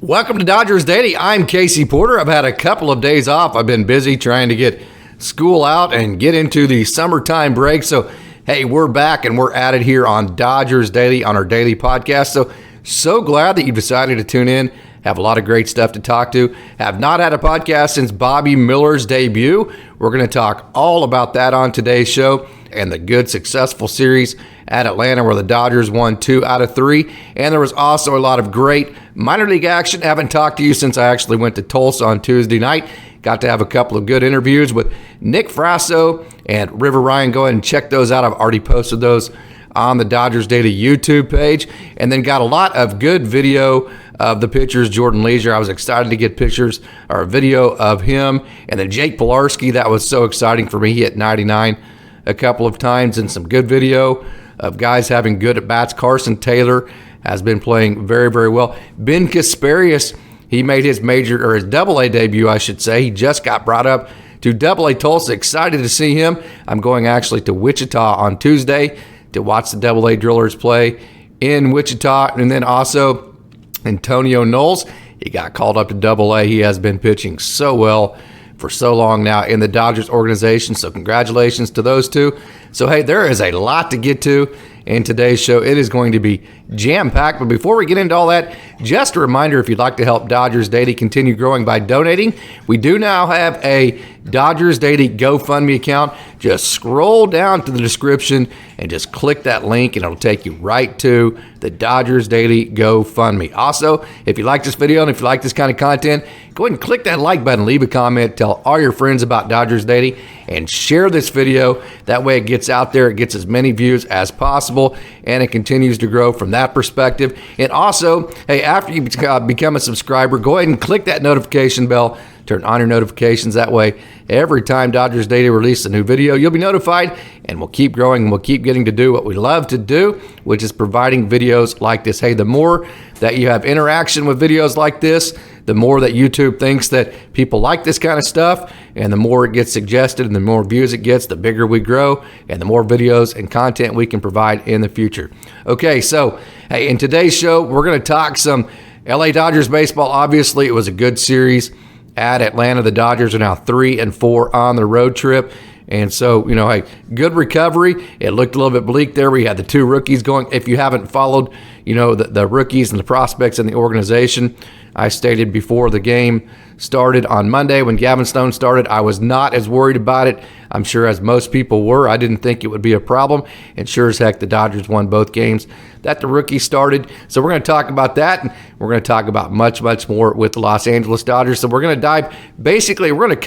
Welcome to Dodgers Daily. I'm Casey Porter. I've had a couple of days off. I've been busy trying to get school out and get into the summertime break. So, hey, we're back and we're at it here on Dodgers Daily on our daily podcast. So glad that you decided to tune in. Have a lot of great stuff to talk to. Have not had a podcast since Bobby Miller's debut. We're going to talk all about that on today's show and the good, successful series at Atlanta where the Dodgers won 2 out of 3. And there was also a lot of great minor league action. Haven't talked to you since I actually went to Tulsa on Tuesday night. Got to have a couple of good interviews with Nick Frasso and River Ryan. Go ahead and check those out. I've already posted those on the Dodgers Daily YouTube page. And then got a lot of good video of the pitchers, Jordanleasure. I was excited to get pictures or a video of him. And then Jake Pilarski, that was so exciting for me. He hit 99 a couple of times, and some good video of guys having good at-bats. Carson Taylor has been playing very, very well. Bencasparius, he made his his Double-A debut, I should say. He just got brought up to Double-A Tulsa. Excited to see him. I'm going actually to Wichita on Tuesday to watch the Double-A Drillers play in Wichita. And then also Antonio Knowles, he got called up to Double-A. He has been pitching so well for so long now in the Dodgers organization. So congratulations to those two. So, hey, there is a lot to get to in today's show. It is going to be jam-packed. But before we get into all that, just a reminder, if you'd like to help Dodgers Daily continue growing by donating, we do now have a Dodgers Daily GoFundMe account. Just scroll down to the description and just click that link, and it'll take you right to the Dodgers Daily GoFundMe. Also, if you like this video and if you like this kind of content, go ahead and click that like button, leave a comment, tell all your friends about Dodgers Daily, and share this video. That way it gets out there, it gets as many views as possible, and it continues to grow from that perspective. And also, hey, after you become a subscriber, go ahead and click that notification bell, turn on your notifications. That way, every time Dodgers Daily releases a new video, you'll be notified, and we'll keep growing and we'll keep getting to do what we love to do, which is providing videos like this. Hey, the more that you have interaction with videos like this, the more that YouTube thinks that people like this kind of stuff, and the more it gets suggested and the more views it gets, the bigger we grow and the more videos and content we can provide in the future. Okay, so hey, in today's show, we're going to talk some LA Dodgers baseball. Obviously, it was a good series at Atlanta. The Dodgers are now 3-4 on the road trip. And so, hey, good recovery. It looked a little bit bleak there. We had the 2 rookies going. If you haven't followed, the rookies and the prospects in the organization, I stated before the game started on Monday when Gavinstone started, I was not as worried about it. I'm sure as most people were. I didn't think it would be a problem. And sure as heck, the Dodgers won both games that the rookies started. So we're going to talk about that. And we're going to talk about much, much more with the Los Angeles Dodgers. So we're going to dive, basically, we're going to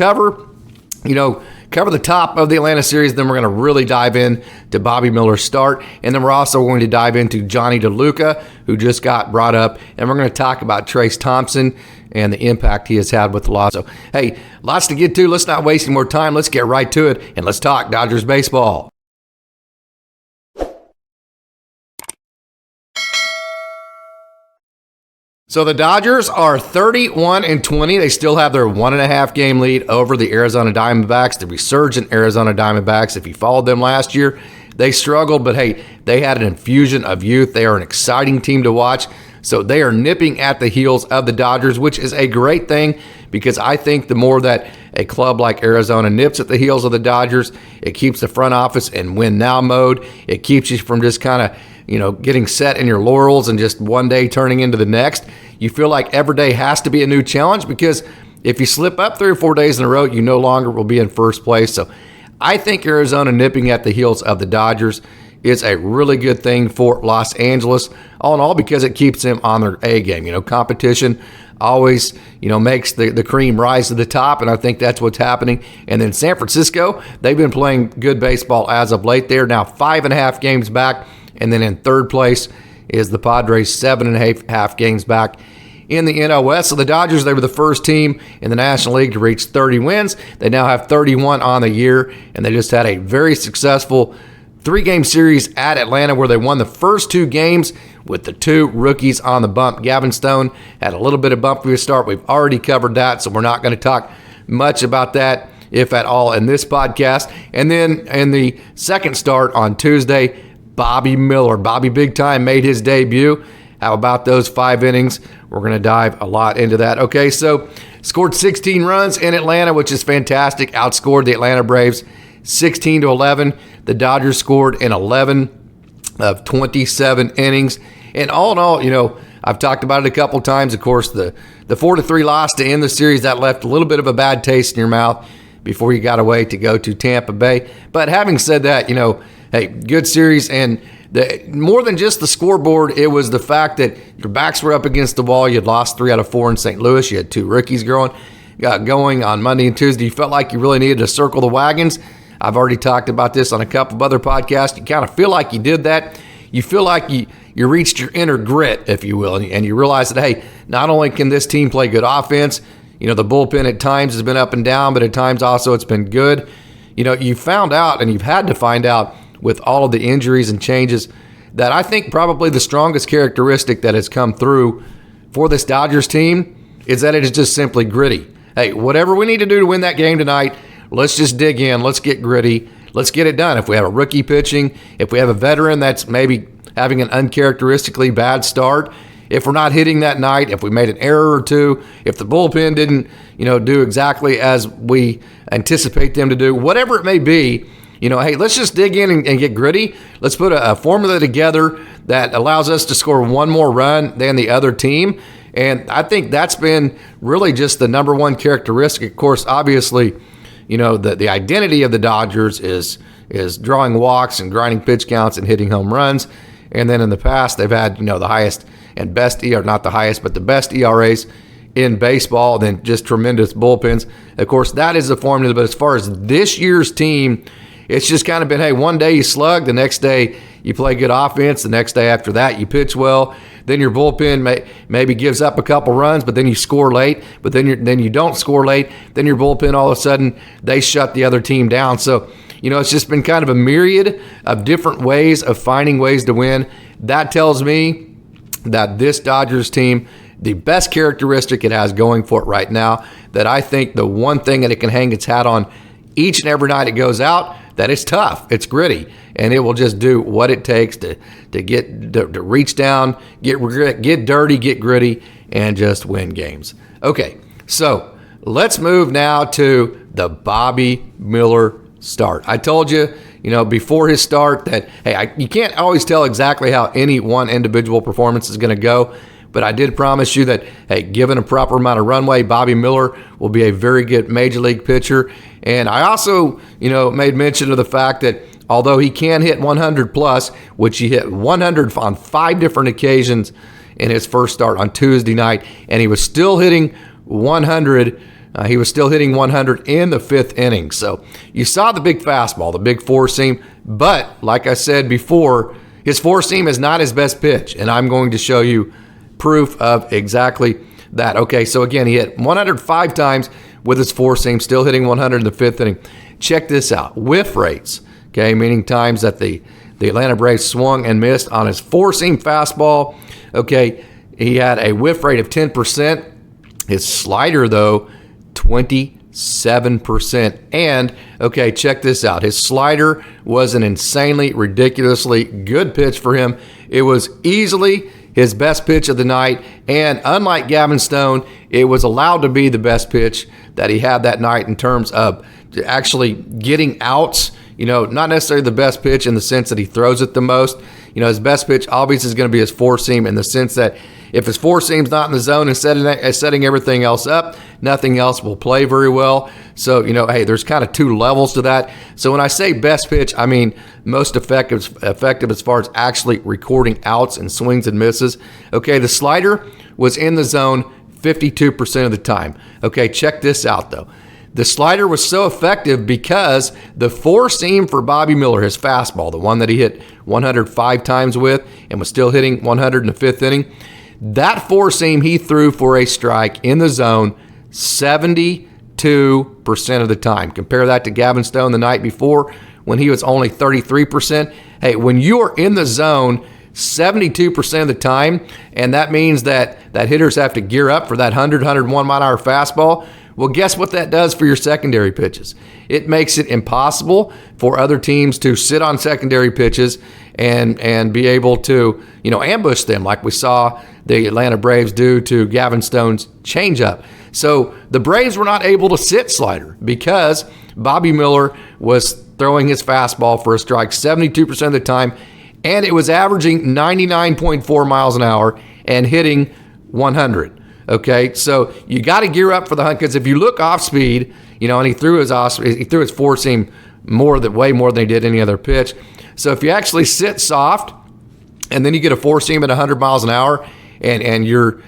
cover the top of the Atlanta series. Then we're going to really dive in to Bobby Miller's start. And then we're also going to dive into Jonny DeLuca, who just got brought up. And we're going to talk about Trayce Thompson and the impact he has had with the Los. So, hey, lots to get to. Let's not waste any more time. Let's get right to it, and let's talk Dodgers baseball. So the Dodgers are 31-20. They still have their 1.5 game lead over the Arizona Diamondbacks, the resurgent Arizona Diamondbacks. If you followed them last year, they struggled, but hey, they had an infusion of youth. They are an exciting team to watch. So they are nipping at the heels of the Dodgers, which is a great thing because I think the more that a club like Arizona nips at the heels of the Dodgers, it keeps the front office in win-now mode. It keeps you from just kind of getting set in your laurels and just one day turning into the next. You feel like every day has to be a new challenge because if you slip up 3 or 4 days in a row, you no longer will be in first place. So I think Arizona nipping at the heels of the Dodgers is a really good thing for Los Angeles, all in all, because it keeps them on their A game. Competition always, makes the cream rise to the top, and I think that's what's happening. And then San Francisco, they've been playing good baseball as of late. They're now 5.5 games back. And then in third place is the Padres, 7.5 games back in the NL West. So the Dodgers, they were the first team in the National League to reach 30 wins. They now have 31 on the year, and they just had a very successful 3-game series at Atlanta where they won the first 2 games with the 2 rookies on the bump. Gavinstone had a little bit of bump for a start. We've already covered that, so we're not going to talk much about that, if at all, in this podcast. And then in the second start on Tuesday, Bobby Miller, Bobby Big Time, made his debut. How about those 5 innings? We're going to dive a lot into that. Okay, so scored 16 runs in Atlanta, which is fantastic. Outscored the Atlanta Braves 16-11. The Dodgers scored in 11 of 27 innings. And all in all, I've talked about it a couple times. Of course, the 4-3 loss to end the series, that left a little bit of a bad taste in your mouth before you got away to go to Tampa Bay. But having said that, hey, good series. And more than just the scoreboard, it was the fact that your backs were up against the wall. You had lost 3 out of 4 in St. Louis. You had 2 rookies going on Monday and Tuesday. You felt like you really needed to circle the wagons. I've already talked about this on a couple of other podcasts. You kind of feel like you did that. You feel like you reached your inner grit, if you will, and you realize that, hey, not only can this team play good offense, the bullpen at times has been up and down, but at times also it's been good. You found out, and you've had to find out with all of the injuries and changes, that I think probably the strongest characteristic that has come through for this Dodgers team is that it is just simply gritty. Hey, whatever we need to do to win that game tonight, let's just dig in. Let's get gritty. Let's get it done. If we have a rookie pitching, if we have a veteran that's maybe having an uncharacteristically bad start, if we're not hitting that night, if we made an error or two, if the bullpen didn't, do exactly as we anticipate them to do, whatever it may be, hey, let's just dig in and get gritty. Let's put a formula together that allows us to score one more run than the other team. And I think that's been really just the number one characteristic. Of course, obviously, the identity of the Dodgers is drawing walks and grinding pitch counts and hitting home runs. And then in the past, they've had, the highest and best not the highest, but the best ERAs in baseball, then just tremendous bullpens. Of course, that is the formula. But as far as this year's team, it's just kind of been, hey, one day you slug, the next day you play good offense, the next day after that you pitch well, then your bullpen maybe gives up a couple runs, but then you score late, but then you don't score late, then your bullpen all of a sudden, they shut the other team down. So, it's just been kind of a myriad of different ways of finding ways to win. That tells me that this Dodgers team, the best characteristic it has going for it right now, that I think the one thing that it can hang its hat on each and every night it goes out, that it's tough, it's gritty, and it will just do what it takes to reach down, get dirty, get gritty, and just win games. Okay, so let's move now to the Bobby Miller start. I told you, before his start that, hey, you can't always tell exactly how any one individual performance is going to go, but I did promise you that, hey, given a proper amount of runway, Bobby Miller will be a very good major league pitcher. And I also, made mention of the fact that although he can hit 100 plus, which he hit 100 on 5 different occasions in his first start on Tuesday night, and he was still hitting 100. He was still hitting 100 in the 5th inning. So you saw the big fastball, the big 4-seam. But like I said before, his 4-seam is not his best pitch, and I'm going to show you proof of exactly that. Okay, so again, he hit 105 times with his 4-seam, still hitting 100 in the 5th inning. Check this out. Whiff rates, okay, meaning times that the Atlanta Braves swung and missed on his 4-seam fastball. Okay, he had a whiff rate of 10%. His slider, though, 27%. And, okay, check this out. His slider was an insanely, ridiculously good pitch for him. It was easily his best pitch of the night, and unlike Gavinstone, it was allowed to be the best pitch that he had that night in terms of actually getting outs. Not necessarily the best pitch in the sense that he throws it the most. His best pitch obviously is going to be his 4-seam in the sense that if his 4-seam's not in the zone and setting everything else up, nothing else will play very well. So, hey, there's kind of 2 levels to that. So when I say best pitch, I mean most effective as far as actually recording outs and swings and misses. Okay, the slider was in the zone 52% of the time. Okay, check this out, though. The slider was so effective because the 4-seam for Bobby Miller, his fastball, the one that he hit 105 times with and was still hitting 100 in the 5th inning, that 4-seam he threw for a strike in the zone 72% of the time. Compare that to Gavinstone the night before when he was only 33%. Hey, when you are in the zone 72% of the time, and that means that hitters have to gear up for that 100, 101 mile an hour fastball. Well, guess what that does for your secondary pitches? It makes it impossible for other teams to sit on secondary pitches and be able to, ambush them like we saw the Atlanta Braves do to Gavinstone's changeup. So the Braves were not able to sit slider because Bobby Miller was throwing his fastball for a strike 72% of the time, and it was averaging 99.4 miles an hour and hitting 100. Okay, so you got to gear up for the hunt, because if you look off speed, and he threw his four seam way more than he did any other pitch. So if you actually sit soft and then you get a four seam at 100 miles an hour and you're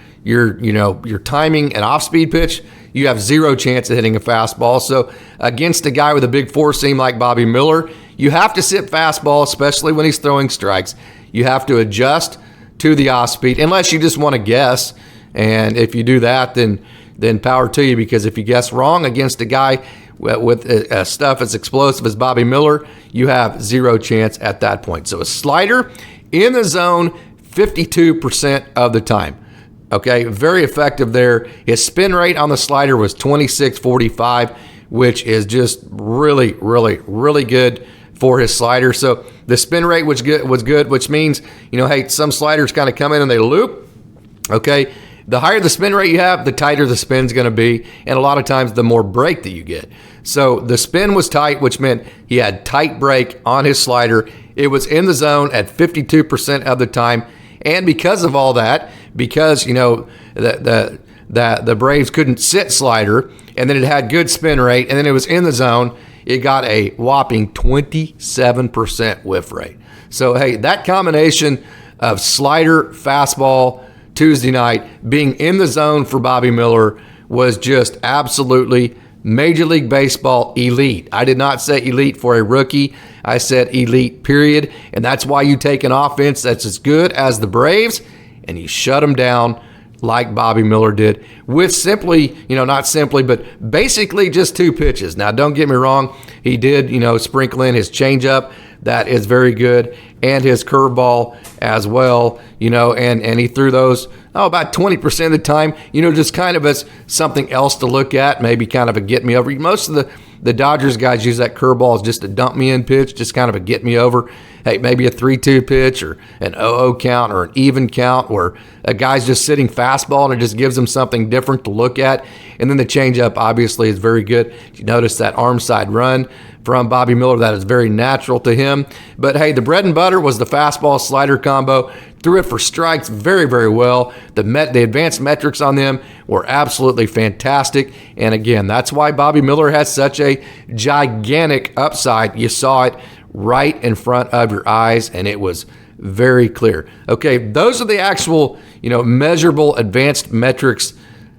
timing an off speed pitch, you have zero chance of hitting a fastball. So against a guy with a big four seam like Bobby Miller, you have to sit fastball, especially when he's throwing strikes. You have to adjust to the off speed, unless you just want to guess. And if you do that, then power to you, because if you guess wrong against a guy with stuff as explosive as Bobby Miller, you have zero chance at that point. So a slider in the zone 52% of the time. Okay, very effective there. His spin rate on the slider was 26.45, which is just really, really, really good for his slider. So the spin rate was good, which means, hey, some sliders kind of come in and they loop. Okay, the higher the spin rate you have, the tighter the spin's going to be, and a lot of times the more break that you get. So the spin was tight, which meant he had tight break on his slider. It was in the zone at 52% of the time, and because of all that, because the Braves couldn't sit slider, and then it had good spin rate, and then it was in the zone, it got a whopping 27% whiff rate. So hey, that combination of slider, fastball, Tuesday night, being in the zone for Bobby Miller was just absolutely Major League Baseball elite. I did not say elite for a rookie. I said elite, period. And that's why you take an offense that's as good as the Braves and you shut them down like Bobby Miller did with simply, not simply, but basically just two pitches. Now, don't get me wrong. He did, sprinkle in his changeup. That is very good. And his curveball as well, and he threw those, about 20% of the time, just kind of as something else to look at, maybe kind of a get me over. Most of the Dodgers guys use that curveball as just a dump me in pitch, just kind of a get me over. Hey, maybe a 3-2 pitch or an 0-0 count or an even count where a guy's just sitting fastball and it just gives him something different to look at. And then the changeup obviously is very good. You notice that arm side run from Bobby Miller, that is very natural to him. But hey, the bread and butter was the fastball slider combo. Threw it for strikes very, very well. The advanced metrics on them were absolutely fantastic. And again, that's why Bobby Miller has such a gigantic upside. You saw it right in front of your eyes, and it was very clear. Okay, those are the actual, measurable advanced metrics.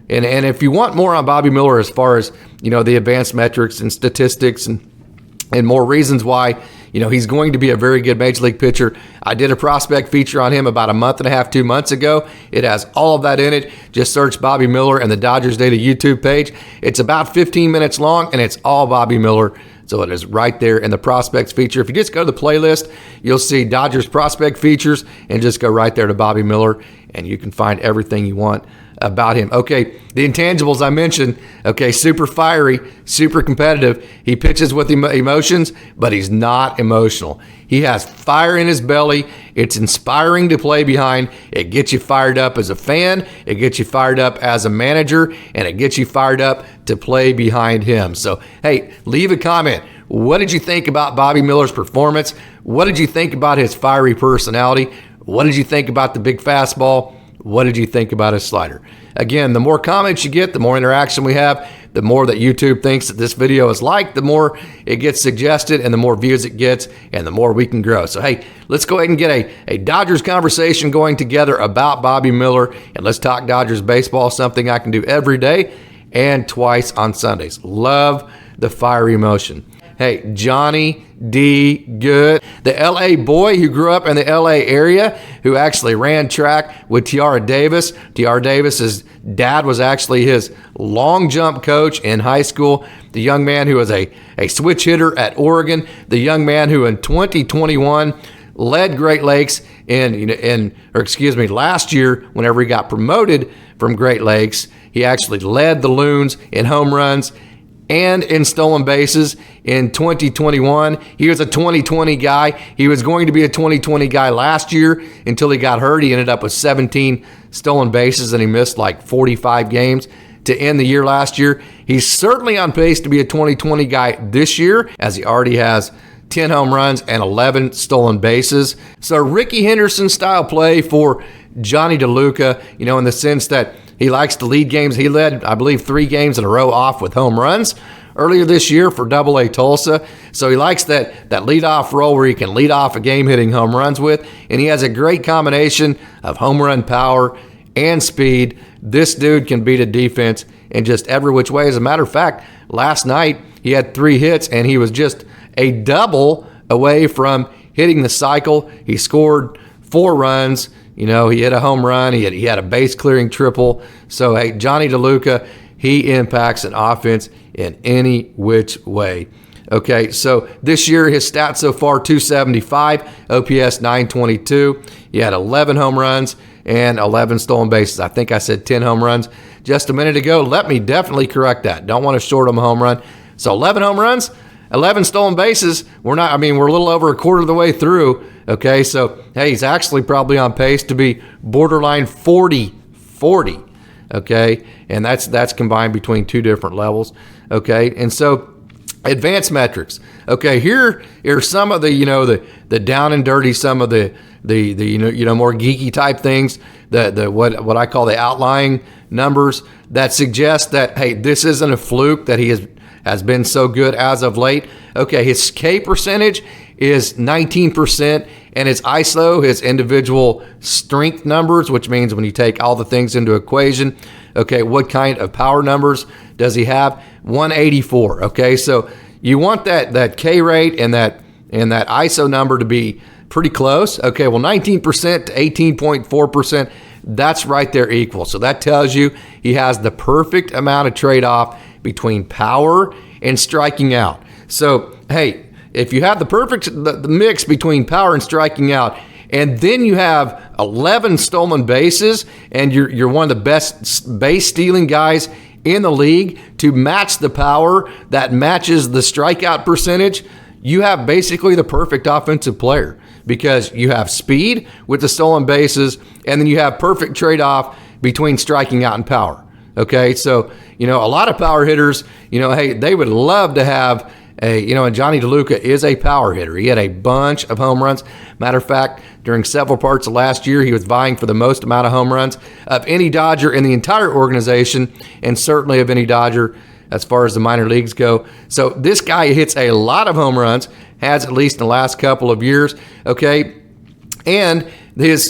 And if you want more on Bobby Miller as far as, the advanced metrics and statistics and more reasons why, he's going to be a very good Major League pitcher. I did a prospect feature on him about a month and a half, 2 months ago. It has all of that in it. Just search Bobby Miller and the Dodgers Data YouTube page. It's about 15 minutes long, and it's all Bobby Miller. So it is right there in the prospects feature. If you just go to the playlist, you'll see Dodgers prospect features and just go right there to Bobby Miller, and you can find everything you want about him. Okay, the intangibles I mentioned, okay, super fiery, super competitive. He pitches with emotions, but he's not emotional. He has fire in his belly. It's inspiring to play behind. It gets you fired up as a fan. It gets you fired up as a manager, and it gets you fired up to play behind him. So, hey, leave a comment. What did you think about Bobby Miller's performance? What did you think about his fiery personality? What did you think about the big fastball? What did you think about his slider? Again, the more comments you get, the more interaction we have, the more that YouTube thinks that this video is liked, the more it gets suggested, and the more views it gets, and the more we can grow. So, hey, let's go ahead and get a Dodgers conversation going together about Bobby Miller, and let's talk Dodgers baseball, something I can do every day and twice on Sundays. Love the fiery emotion. Hey, Jonny D. Good, the LA boy who grew up in the LA area, who actually ran track with Tiara Davis. Tiara Davis's dad was actually his long jump coach in high school. The young man who was a switch hitter at Oregon. The young man who in 2021 led Great Lakes last year, whenever he got promoted from Great Lakes, He actually led the Loons in home runs and in stolen bases in 2021. He was a 2020 guy. He was going to be a 2020 guy last year until he got hurt. He ended up with 17 stolen bases, and he missed like 45 games to end the year last year. He's certainly on pace to be a 2020 guy this year, as he already has 10 home runs and 11 stolen bases. So Ricky Henderson style play for Jonny DeLuca, in the sense that he likes to lead games. He led, I believe, 3 games in a row off with home runs earlier this year for AA Tulsa. So he likes that leadoff role where he can lead off a game hitting home runs with. And he has a great combination of home run power and speed. This dude can beat a defense in just every which way. As a matter of fact, last night he had 3 hits, and he was just a double away from hitting the cycle. He scored 4 runs. He hit a home run. He had a base clearing triple. So, hey, Jonny DeLuca, he impacts an offense in any which way. Okay, so this year his stats so far: 275, OPS 922. He had 11 home runs and 11 stolen bases. I think I said 10 home runs just a minute ago. Let me definitely correct that. Don't want to short him a home run. So 11 home runs, 11 stolen bases. We're a little over a quarter of the way through. Okay, so, hey, he's actually probably on pace to be borderline 40. Okay, and that's combined between 2 different levels. Okay, and so advanced metrics. Okay, here are some of the the down and dirty, some of the more geeky type things, the what I call the outlying numbers that suggest that, hey, this isn't a fluke that he has been so good as of late. Okay, his K percentage is 19%, and his ISO, his individual strength numbers, which means when you take all the things into equation, okay, what kind of power numbers does he have? 184. Okay, so you want that K rate and that ISO number to be pretty close. Okay, well, 19% to 18.4%, that's right there equal. So that tells you he has the perfect amount of trade-off between power and striking out. So, hey, if you have the mix between power and striking out, and then you have 11 stolen bases, and you're one of the best base stealing guys in the league to match the power that matches the strikeout percentage, you have basically the perfect offensive player, because you have speed with the stolen bases, and then you have perfect trade-off between striking out and power. Okay, so, a lot of power hitters, hey, they would love to have and Jonny DeLuca is a power hitter. He had a bunch of home runs. Matter of fact, during several parts of last year, he was vying for the most amount of home runs of any Dodger in the entire organization, and certainly of any Dodger as far as the minor leagues go. So this guy hits a lot of home runs, has at least in the last couple of years, okay? And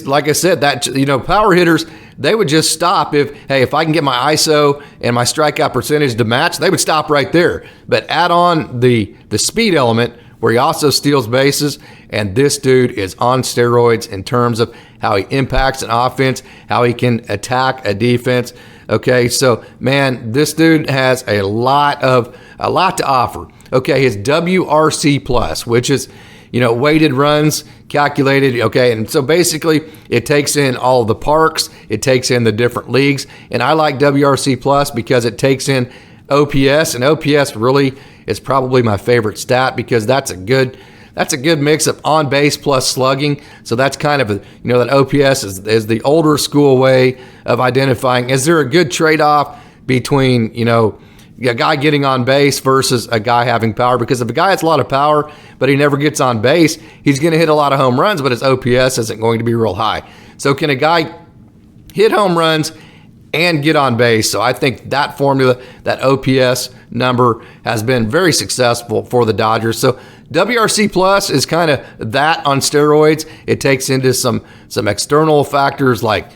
like I said, that, power hitters, they would just stop if I can get my ISO and my strikeout percentage to match, they would stop right there. But add on the speed element where he also steals bases, and this dude is on steroids in terms of how he impacts an offense, how he can attack a defense. Okay, so, man, this dude has a lot to offer. Okay, his WRC plus, which is, weighted runs calculated. Okay, and so basically it takes in all the parks, it takes in the different leagues, and I like WRC plus because it takes in OPS, and OPS really is probably my favorite stat, because that's a good mix of on base plus slugging. So that's kind of that OPS is the older school way of identifying, is there a good trade-off between a guy getting on base versus a guy having power? Because if a guy has a lot of power but he never gets on base, he's going to hit a lot of home runs, but his OPS isn't going to be real high. So can a guy hit home runs and get on base? So I think that formula, that OPS number, has been very successful for the Dodgers. So WRC plus is kind of that on steroids. It takes into some external factors like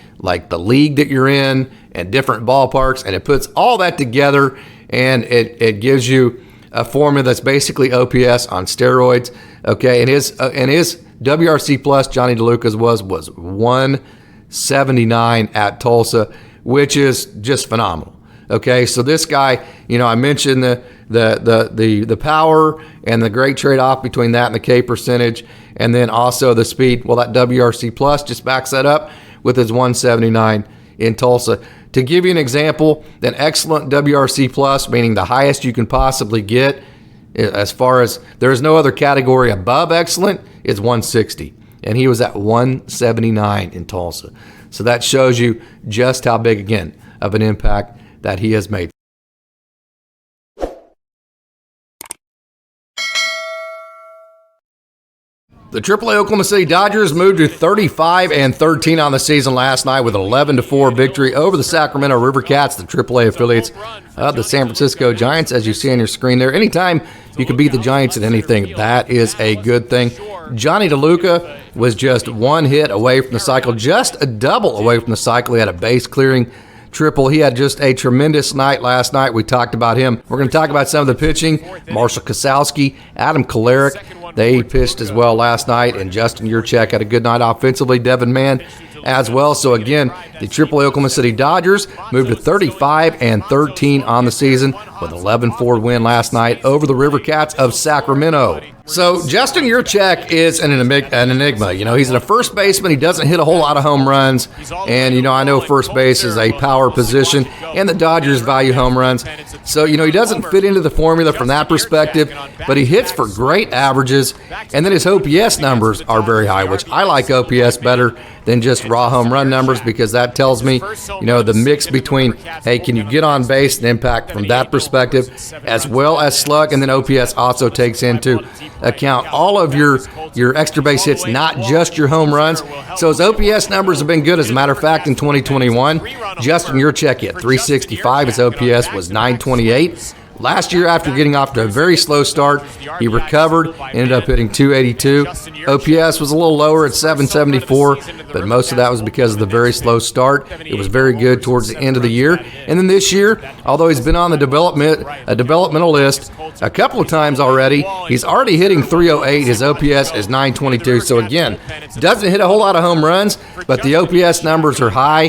the league that you're in and different ballparks, and it puts all that together, and it gives you a formula that's basically OPS on steroids. Okay, and his WRC plus, Jonny DeLuca's was 179 at Tulsa, which is just phenomenal. Okay, so this guy, I mentioned the power and the great trade-off between that and the K percentage, and then also the speed. Well, that WRC plus just backs that up with his 179 in Tulsa. To give you an example, an excellent WRC plus, meaning the highest you can possibly get, as far as there is no other category above excellent, is 160. And he was at 179 in Tulsa. So that shows you just how big, again, of an impact that he has made. The AAA Oklahoma City Dodgers moved to 35-13 on the season last night with an 11-4 victory over the Sacramento River Cats, the AAA affiliates of the San Francisco Giants, as you see on your screen there. Anytime you can beat the Giants at anything, that is a good thing. Jonny DeLuca was just one hit away from the cycle, just a double away from the cycle. He had a base-clearing triple. He had just a tremendous night last night. We talked about him. We're going to talk about some of the pitching. Marshallkasowski, Adamkolarek, they pitched as well last night, and Justinyurchak had a good night offensively. Devin Mann as well. So again, the AAA Oklahoma City Dodgers moved to 35-13 on the season with an 11-4 win last night over the River Cats of Sacramento. So Justinyurchak is an enigma. You know, he's a first baseman. He doesn't hit a whole lot of home runs. And, you know, I know first base is a power position, and the Dodgers value home runs. So, you know, he doesn't fit into the formula from that perspective, but he hits for great averages. And then his OPS numbers are very high, which I like OPS better than just raw home run numbers, because that tells me, you know, the mix between, hey, can you get on base and impact from that perspective, as well as slug, and then OPS also takes into account all of your extra base hits, not just your home runs. So his OPS numbers have been good. As a matter of fact, in 2021, Justinyurchak hit 365. His OPS was 928. Last year, after getting off to a very slow start, he recovered, ended up hitting 282. OPS was a little lower at 774, but most of that was because of the very slow start. It was very good towards the end of the year. And then this year, although he's been on the developmental list a couple of times already, he's already hitting 308. His OPS is 922. So again, doesn't hit a whole lot of home runs, but the OPS numbers are high.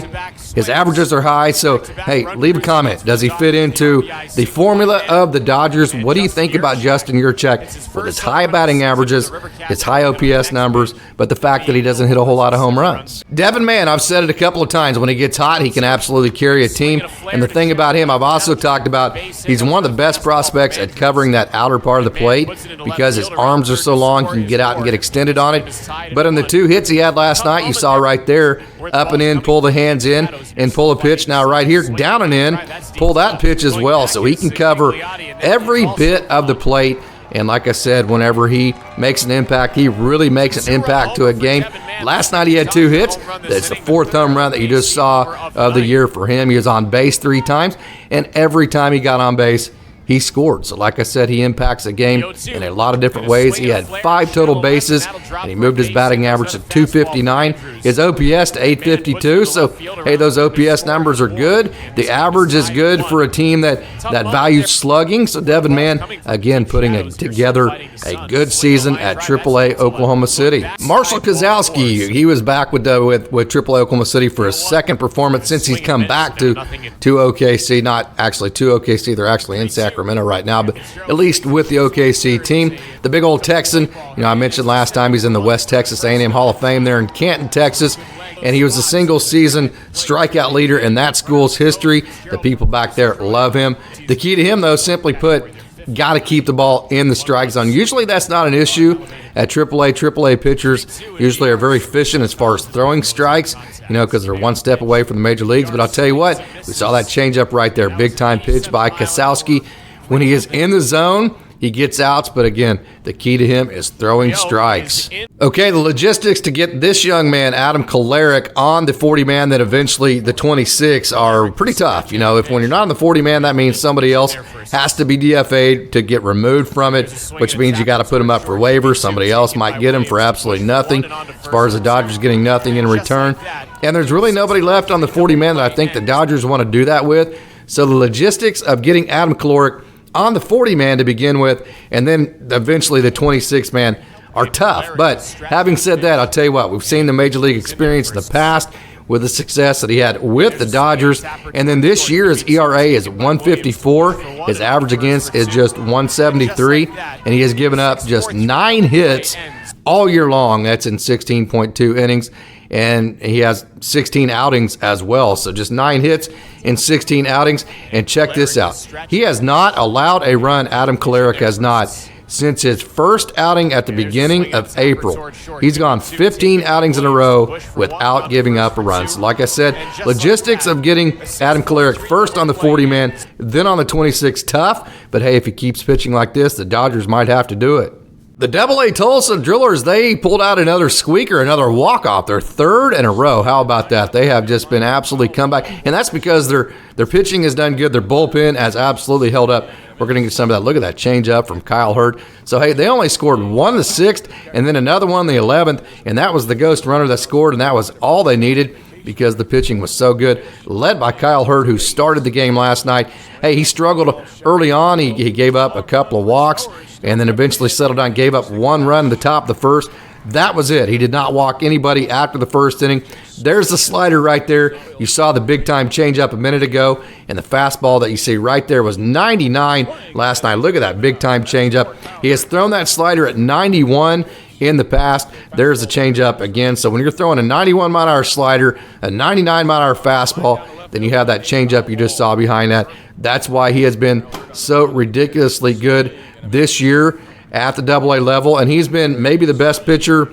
His averages are high. So, hey, leave a comment. Does he fit into the formula of the Dodgers? What do you think about Justinyurchak with his high batting averages, his high OPS numbers, but the fact that he doesn't hit a whole lot of home runs? Devin Mann, I've said it a couple of times, when he gets hot, he can absolutely carry a team. And the thing about him, I've also talked about, he's one of the best prospects at covering that outer part of the plate because his arms are so long, he can get out and get extended on it. But in the two hits he had last night, you saw right there, up and in, pull the hands in, and pull a pitch. Now right here, down and in, pull that pitch as well. So he can cover every bit of the plate. And like I said, whenever he makes an impact, he really makes an impact to a game. Last night he had two hits. That's the fourth home run that you just saw of the year for him. He was on base 3 times, and every time he got on base, he scored. So like I said, he impacts the game in a lot of different ways. He had 5 total bases, and he moved his batting average to 259, his OPS to 852. So, hey, those OPS numbers are good. The average is good for a team that values slugging. So Devin Mann, again, putting together a good season at AAA Oklahoma City. Marshallkasowski, he was back with AAA Oklahoma City for his second performance since he's come back to OKC. Not actually to OKC, they're actually in Sacramento right now, but at least with the OKC team. The big old Texan, you know, I mentioned last time he's in the West Texas A&M Hall of Fame there in Canton, Texas, and he was a single-season strikeout leader in that school's history. The people back there love him. The key to him, though, simply put, got to keep the ball in the strike zone. Usually that's not an issue at AAA. AAA pitchers usually are very efficient as far as throwing strikes, you know, because they're one step away from the major leagues. But I'll tell you what, we saw that changeup right there. Big-time pitch by Kasowski. When he is in the zone, he gets outs, but again, the key to him is throwing strikes. Okay, the logistics to get this young man, Adamkolarek, on the 40-man, then eventually the 26 are pretty tough. You know, when you're not on the 40-man, that means somebody else has to be DFA'd to get removed from it, which means you got to put him up for waivers. Somebody else might get him for absolutely nothing, as far as the Dodgers getting nothing in return. And there's really nobody left on the 40-man that I think the Dodgers want to do that with. So the logistics of getting Adamkolarek on the 40-man to begin with, and then eventually the 26-man are tough. But having said that, I'll tell you what, we've seen the Major League experience in the past with the success that he had with the Dodgers. And then this year, his ERA is 154. His average against is just 173. And he has given up just 9 hits all year long. That's in 16.2 innings. And he has 16 outings as well. So just 9 hits in 16 outings. And check this out. He has not allowed a run. Adamkolarek has not. Since his first outing at the beginning of April, he's gone 15 outings in a row without giving up a run. So like I said, logistics of getting Adamkolarek first on the 40-man, then on the 26, tough. But hey, if he keeps pitching like this, the Dodgers might have to do it. The Double-A Tulsa Drillers, they pulled out another squeaker, another walk-off, their third in a row. How about that? They have just been absolutely come back, and that's because their pitching has done good. Their bullpen has absolutely held up. We're going to get some of that. Look at that change-up from kylehurt. So, hey, they only scored one in the 6th and then another one in the 11th, and that was the ghost runner that scored, and that was all they needed because the pitching was so good, led by kylehurt, who started the game last night. Hey, he struggled early on. He gave up a couple of walks and then eventually settled down, gave up 1 run in the top of the 1st. That was it. He did not walk anybody after the 1st inning. There's the slider right there. You saw the big-time changeup a minute ago, and the fastball that you see right there was 99 last night. Look at that big-time changeup. He has thrown that slider at 91 in the past. There's the changeup again. So when you're throwing a 91-mile-an-hour slider, a 99-mile-an-hour fastball, then you have that changeup you just saw behind that. That's why he has been so ridiculously good this year at the Double-A level, and he's been maybe the best pitcher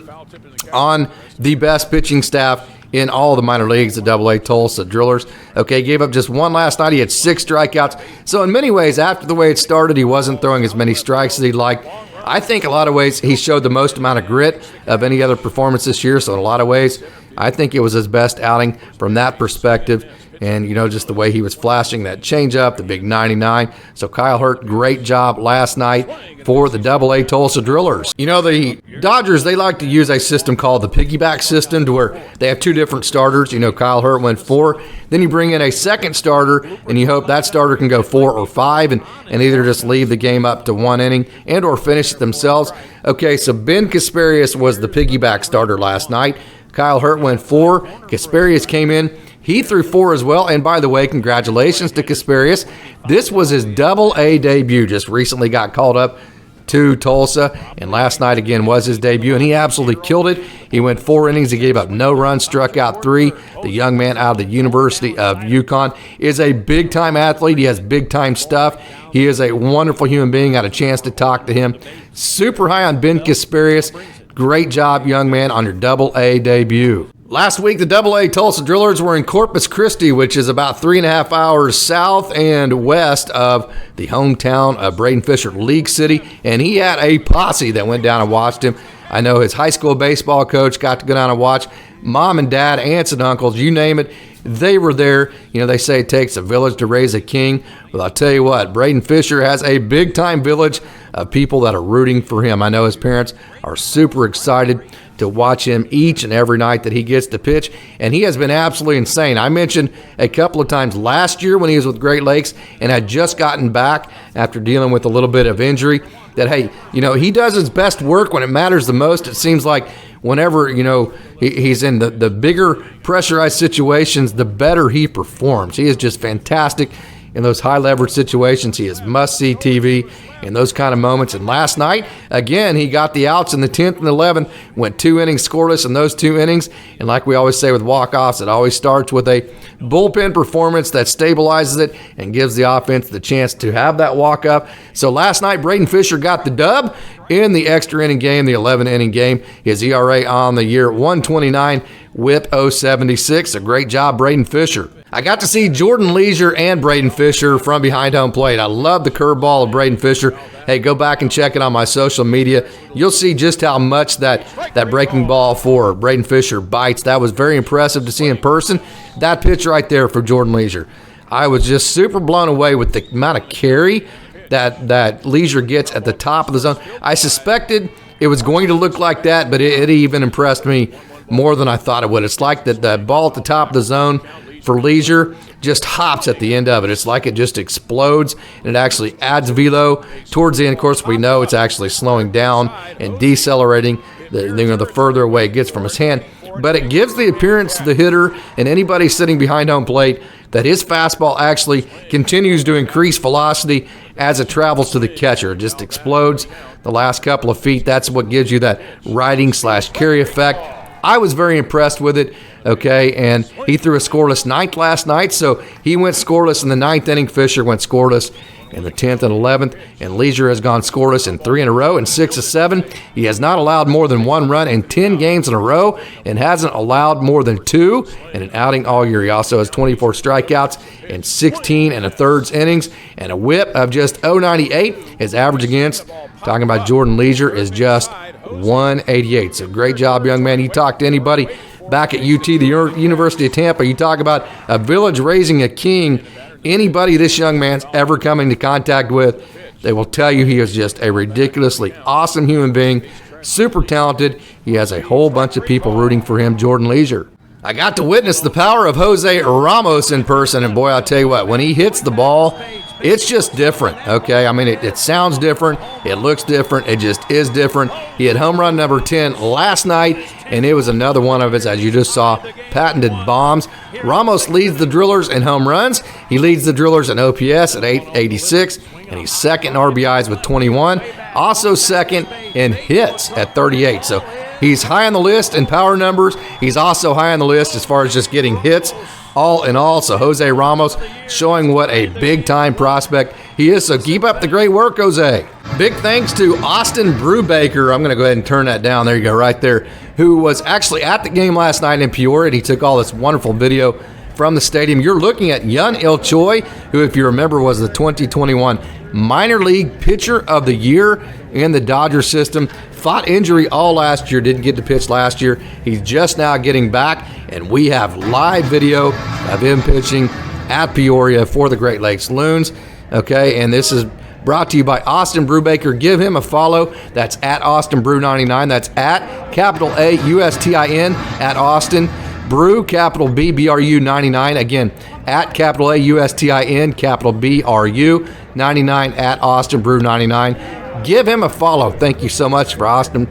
on the best pitching staff in all of the minor leagues, the Double-A Tulsa Drillers. Okay, gave up just 1 last night. He had 6 strikeouts. So in many ways, after the way it started, he wasn't throwing as many strikes as he'd like. I think a lot of ways he showed the most amount of grit of any other performance this year. So in a lot of ways, I think it was his best outing from that perspective. And, you know, just the way he was flashing that changeup, the big 99. So kylehurt, great job last night for the Double-A Tulsa Drillers. You know, the Dodgers, they like to use a system called the piggyback system, to where they have 2 different starters. You know, kylehurt went 4. Then you bring in a second starter, and you hope that starter can go 4 or 5 and either just leave the game up to 1 inning and or finish it themselves. Okay, so bencasparius was the piggyback starter last night. Kylehurt went 4. Casparius came in. He threw 4 as well. And by the way, congratulations to Casparius. This was his Double-A debut. Just recently got called up to Tulsa, and last night again was his debut, and he absolutely killed it. He went 4 innings. He gave up no runs, struck out 3. The young man out of the University of Yukon is a big-time athlete. He has big-time stuff. He is a wonderful human being. Got a chance to talk to him. Super high on bencasparius. Great job, young man, on your Double-A debut. Last week, the Double-A Tulsa Drillers were in Corpus Christi, which is about 3.5 hours south and west of the hometown of Braydonfisher, League City, and he had a posse that went down and watched him. I know his high school baseball coach got to go down and watch. Mom and dad, aunts and uncles, you name it, they were there. You know, they say it takes a village to raise a king. Well, I'll tell you what, Braydonfisher has a big-time village of people that are rooting for him. I know his parents are super excited to watch him each and every night that he gets to pitch, and he has been absolutely insane. I mentioned a couple of times last year when he was with Great Lakes and had just gotten back after dealing with a little bit of injury that, hey, you know, he does his best work when it matters the most. It seems like whenever, you know, he's in the bigger pressurized situations, the better he performs. He is just fantastic in those high leverage situations. He is must-see TV in those kind of moments. And last night, again, he got the outs in the 10th and 11th, went 2 innings scoreless in those 2 innings. And like we always say with walk-offs, it always starts with a bullpen performance that stabilizes it and gives the offense the chance to have that walk-up. So last night, Braydonfisher got the dub in the extra inning game, the 11-inning game. His ERA on the year, 1.29, whip 0.76. A great job, Braydonfisher. I got to see Jordanleasure and Braydonfisher from behind home plate. I love the curveball of Braydonfisher. Hey, go back and check it on my social media. You'll see just how much that breaking ball for Braydonfisher bites. That was very impressive to see in person. That pitch right there for Jordanleasure. I was just super blown away with the amount of carry that Leisure gets at the top of the zone. I suspected it was going to look like that, but it even impressed me more than I thought it would. It's like that ball at the top of the zone for Leisure just hops at the end of it. It's like it just explodes, and it actually adds velo towards the end. Of course, we know it's actually slowing down and decelerating the further away it gets from his hand. But it gives the appearance to the hitter and anybody sitting behind home plate that his fastball actually continues to increase velocity as it travels to the catcher. It just explodes the last couple of feet. That's what gives you that riding/carry effect. I was very impressed with it, okay, and he threw a scoreless ninth last night, so he went scoreless in the ninth inning. Fisher went scoreless in the 10th and 11th, and Leisure has gone scoreless in 3 in a row and 6 of 7. He has not allowed more than 1 run in 10 games in a row and hasn't allowed more than 2 in an outing all year. He also has 24 strikeouts in 16 and a thirds innings and a whip of just .098. His average against, talking about Jordan Leasure, is just .188. So great job, young man. You talk to anybody back at UT, the University of Tampa, you talk about a village raising a king. Anybody this young man's ever come into contact with, they will tell you he is just a ridiculously awesome human being, super talented. He has a whole bunch of people rooting for him, Jordan Leasure. I got to witness the power of Joseramos in person, and boy, I'll tell you what, when he hits the ball, it's just different, okay? I mean, it sounds different, it looks different, it just is different. He had home run number 10 last night, and it was another one of his, as you just saw, patented bombs. Ramos leads the Drillers in home runs. He leads the Drillers in OPS at 886, and he's second in RBIs with 21. Also second in hits at 38. So he's high on the list in power numbers. He's also high on the list as far as just getting hits. All in all, so Jose Ramos showing what a big-time prospect he is. So keep up the great work, Jose. Big thanks to Austin Brubaker. I'm going to go ahead and turn that down. There you go, right there. Who was actually at the game last night in Peoria, and he took all this wonderful video from the stadium. You're looking at Hyunilchoi, who, if you remember, was the 2021 Minor League Pitcher of the Year in the Dodger system. Fought injury all last year, didn't get to pitch last year. He's just now getting back, and we have live video of him pitching at Peoria for the Great Lakes Loons. Okay, and this is brought to you by Austin Brubaker. Give him a follow. That's at AustinBrew99. That's at capital AUSTIN at Austin Brew, capital B, BRU 99. Again, at capital AUSTIN, capital BRU 99 at Austin Brew 99. Give him a follow. Thank you so much to Austin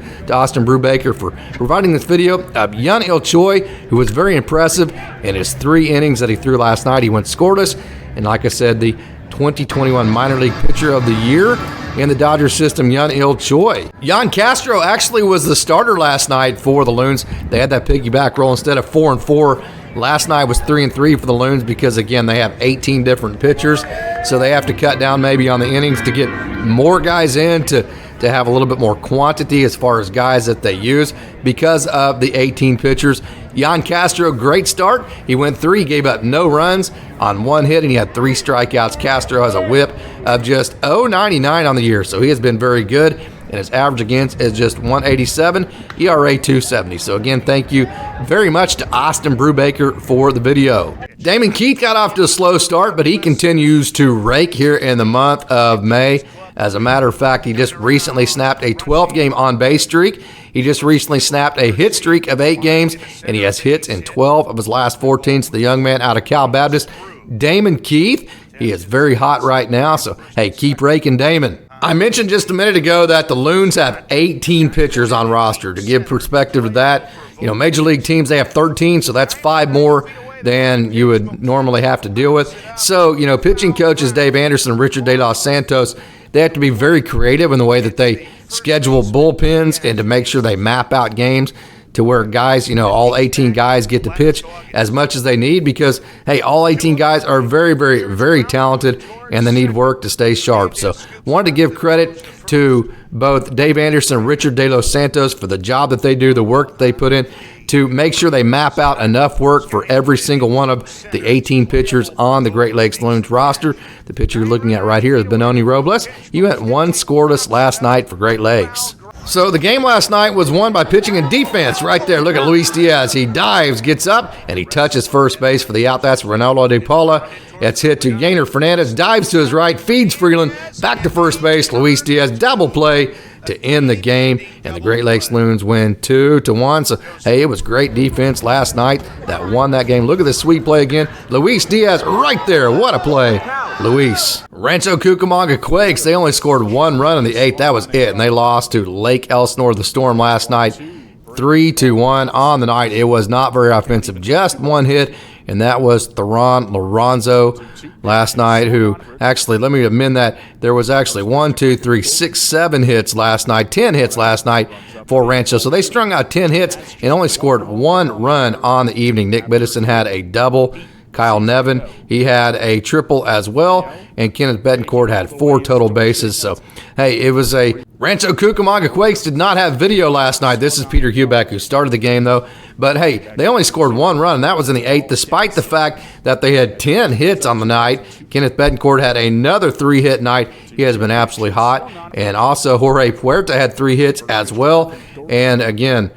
Brubaker for providing this video of Hyunilchoi, who was very impressive in his 3 innings that he threw last night. He went scoreless, and like I said, the 2021 Minor League Pitcher of the Year in the Dodger system, Hyunilchoi. Yoncastro actually was the starter last night for the Loons. They had that piggyback roll instead of 4-4. Last night was 3-3 for the Loons because, again, they have 18 different pitchers, so they have to cut down maybe on the innings to get more guys in to have a little bit more quantity as far as guys that they use because of the 18 pitchers. Yoncastro, great start. He went 3, gave up no runs on 1 hit, and he had 3 strikeouts. Castro has a whip of just .099 on the year, so he has been very good, and his average against is just .187, ERA .270. So again, thank you very much to Austin Brubaker for the video. Damonkeith got off to a slow start, but he continues to rake here in the month of May. As a matter of fact, he just recently snapped a 12-game on-base streak. He just recently snapped a hit streak of 8 games, and he has hits in 12 of his last 14. So the young man out of Cal Baptist, Damonkeith, he is very hot right now. So, hey, keep raking, Damon. I mentioned just a minute ago that the Loons have 18 pitchers on roster. To give perspective to that, Major League teams, they have 13, so that's 5 more than you would normally have to deal with. So, pitching coaches Dave Anderson and Richard De Los Santos, they have to be very creative in the way that they schedule bullpens and to make sure they map out games to where guys, all 18 guys get to pitch as much as they need because, hey, all 18 guys are very, very, very talented and they need work to stay sharp. So wanted to give credit to both Dave Anderson and Richard De Los Santos for the job that they do, the work that they put in to make sure they map out enough work for every single one of the 18 pitchers on the Great Lakes Loons roster. The pitcher you're looking at right here is Benoni Robles. He went 1 scoreless last night for Great Lakes. So the game last night was won by pitching and defense right there. Look at Luis Diaz. He dives, gets up, and he touches first base for the out. That's Ronaldo De Paula. It's hit to Yainer Fernandez. Dives to his right, feeds Freeland. Back to first base. Luis Diaz, double play to end the game, and the Great Lakes Loons win 2-1. So, hey, it was great defense last night that won that game. Look at this sweet play again. Luis Diaz right there. What a play, Luis. Rancho Cucamonga Quakes, they only scored 1 run in the 8th. That was it, and they lost to Lake Elsinore, the Storm, last night, 3-1 on the night. It was not very offensive. Just 1 hit and that was Theron Lorenzo last night, who actually, let me amend that, there was actually 1, 2, 3, 6, 7 hits last night, 10 hits last night for Rancho. So they strung out 10 hits and only scored 1 run on the evening. Nick Biddison had a double. Kyle Nevin, he had a triple as well, and Kenneth Betancourt had 4 total bases. So, hey, it was a Rancho Cucamonga Quakes did not have video last night. This is Peterheubeck who started the game, though. But, hey, they only scored 1 run, and that was in the 8th, despite the fact that they had 10 hits on the night. Kenneth Betancourt had another 3-hit night. He has been absolutely hot. And also Jorge Puerta had 3 hits as well. And, again,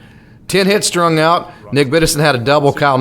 10 hits strung out. Nick Biddison had a double. Kyle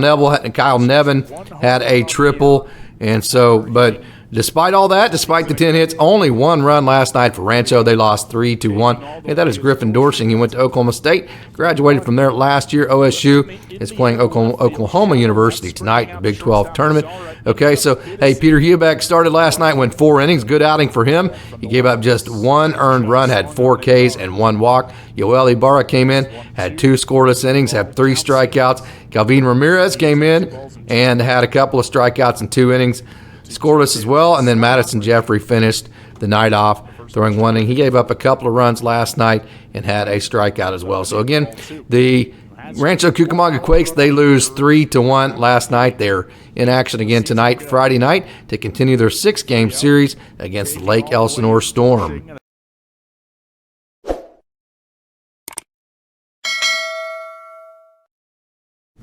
Nevin had a triple. And so, but despite all that, despite the 10 hits, only 1 run last night for Rancho. They lost 3-1. Hey, that is Griffin Dorsing. He went to Oklahoma State, graduated from there last year. OSU is playing Oklahoma University tonight in the Big 12 tournament. Okay, so, hey, Peterheubeck started last night, went 4 innings. Good outing for him. He gave up just 1 earned run, had 4 Ks and 1 walk. Yoel Ibarra came in, had 2 scoreless innings, had 3 strikeouts. Calvin Ramirez came in and had a couple of strikeouts in 2 innings, scoreless as well. And then Madison Jeffrey finished the night off, throwing 1 inning. He gave up a couple of runs last night and had a strikeout as well. So, again, the Rancho Cucamonga Quakes, they lose 3-1 last night. They're in action again tonight, Friday night, to continue their 6-game series against the Lake Elsinore Storm.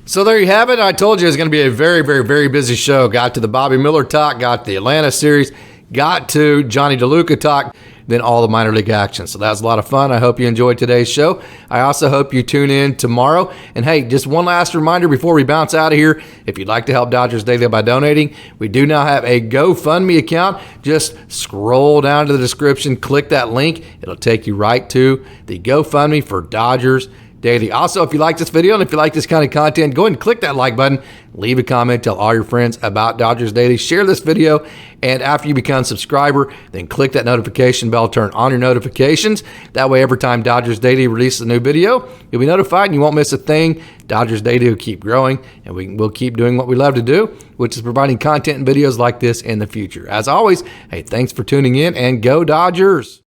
So there you have it. I told you it was going to be a very, very, very busy show. Got to the Bobby Miller talk, got to the Atlanta series, got to Jonny DeLuca talk, then all the minor league action. So that was a lot of fun. I hope you enjoyed today's show. I also hope you tune in tomorrow. And hey, just one last reminder before we bounce out of here, if you'd like to help Dodgers Daily by donating, we do now have a GoFundMe account. Just scroll down to the description, click that link. It'll take you right to the GoFundMe for Dodgers Daily. Also, if you like this video and if you like this kind of content, go ahead and click that like button, leave a comment, tell all your friends about Dodgers Daily, share this video, and after you become a subscriber, then click that notification bell, turn on your notifications. That way, every time Dodgers Daily releases a new video, you'll be notified and you won't miss a thing. Dodgers Daily will keep growing, and we'll keep doing what we love to do, which is providing content and videos like this in the future. As always, hey, thanks for tuning in, and go Dodgers!